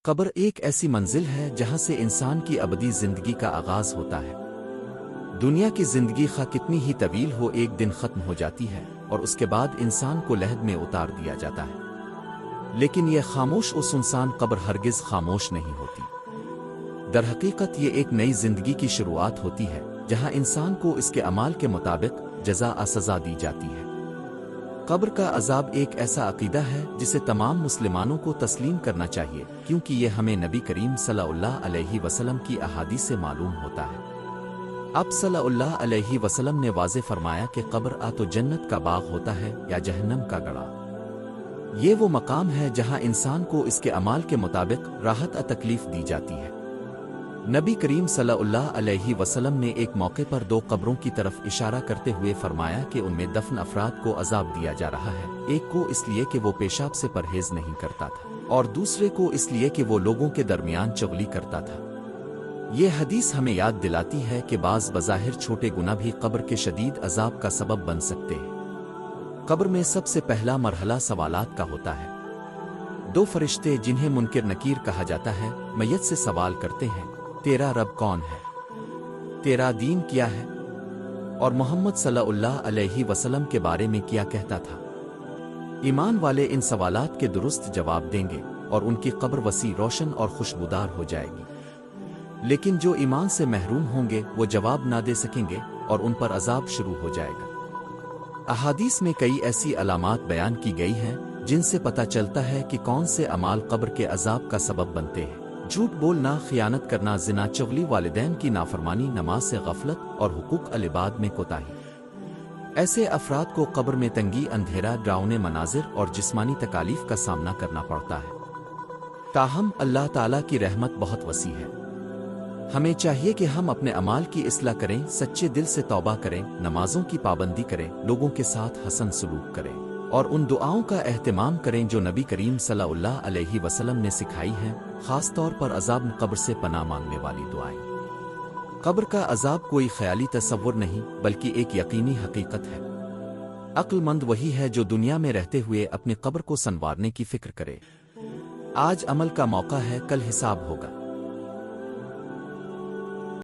قبر ایک ایسی منزل ہے جہاں سے انسان کی ابدی زندگی کا آغاز ہوتا ہے۔ دنیا کی زندگی خواہ کتنی ہی طویل ہو ایک دن ختم ہو جاتی ہے اور اس کے بعد انسان کو لحد میں اتار دیا جاتا ہے، لیکن یہ خاموش و سنسان قبر ہرگز خاموش نہیں ہوتی۔ در حقیقت یہ ایک نئی زندگی کی شروعات ہوتی ہے جہاں انسان کو اس کے اعمال کے مطابق جزا سزا دی جاتی ہے۔ قبر کا عذاب ایک ایسا عقیدہ ہے جسے تمام مسلمانوں کو تسلیم کرنا چاہیے، کیونکہ یہ ہمیں نبی کریم صلی اللہ علیہ وسلم کی احادیث سے معلوم ہوتا ہے۔ اب صلی اللہ علیہ وسلم نے واضح فرمایا کہ قبر تو جنت کا باغ ہوتا ہے یا جہنم کا گڑھا۔ یہ وہ مقام ہے جہاں انسان کو اس کے اعمال کے مطابق راحت تکلیف دی جاتی ہے۔ نبی کریم صلی اللہ علیہ وسلم نے ایک موقع پر دو قبروں کی طرف اشارہ کرتے ہوئے فرمایا کہ ان میں دفن افراد کو عذاب دیا جا رہا ہے، ایک کو اس لیے کہ وہ پیشاب سے پرہیز نہیں کرتا تھا اور دوسرے کو اس لیے کہ وہ لوگوں کے درمیان چغلی کرتا تھا۔ یہ حدیث ہمیں یاد دلاتی ہے کہ بعض بظاہر چھوٹے گناہ بھی قبر کے شدید عذاب کا سبب بن سکتے ہیں۔ قبر میں سب سے پہلا مرحلہ سوالات کا ہوتا ہے۔ دو فرشتے جنہیں منکر نکیر کہا جاتا ہے میت سے سوال کرتے ہیں، تیرا رب کون ہے؟ تیرا دین کیا ہے؟ اور محمد صلی اللہ علیہ وسلم کے بارے میں کیا کہتا تھا؟ ایمان والے ان سوالات کے درست جواب دیں گے اور ان کی قبر وسیع، روشن اور خوشبودار ہو جائے گی۔ لیکن جو ایمان سے محروم ہوں گے وہ جواب نہ دے سکیں گے اور ان پر عذاب شروع ہو جائے گا۔ احادیث میں کئی ایسی علامات بیان کی گئی ہیں جن سے پتہ چلتا ہے کہ کون سے اعمال قبر کے عذاب کا سبب بنتے ہیں۔ جھوٹ بولنا، خیانت کرنا، زنا، چغلی، والدین کی نافرمانی، نماز سے غفلت اور حقوق العباد میں کوتاہی۔ ایسے افراد کو قبر میں تنگی، اندھیرا، ڈراؤنے مناظر اور جسمانی تکالیف کا سامنا کرنا پڑتا ہے۔ تاہم اللہ تعالیٰ کی رحمت بہت وسیع ہے۔ ہمیں چاہیے کہ ہم اپنے اعمال کی اصلاح کریں، سچے دل سے توبہ کریں، نمازوں کی پابندی کریں، لوگوں کے ساتھ حسن سلوک کریں اور ان دعاؤں کا اہتمام کریں جو نبی کریم صلی اللہ علیہ وسلم نے سکھائی ہیں، خاص طور پر عذاب قبر سے پناہ مانگنے والی دعائیں۔ قبر کا عذاب کوئی خیالی تصور نہیں بلکہ ایک یقینی حقیقت ہے۔ عقل مند وہی ہے جو دنیا میں رہتے ہوئے اپنی قبر کو سنوارنے کی فکر کرے۔ آج عمل کا موقع ہے، کل حساب ہوگا۔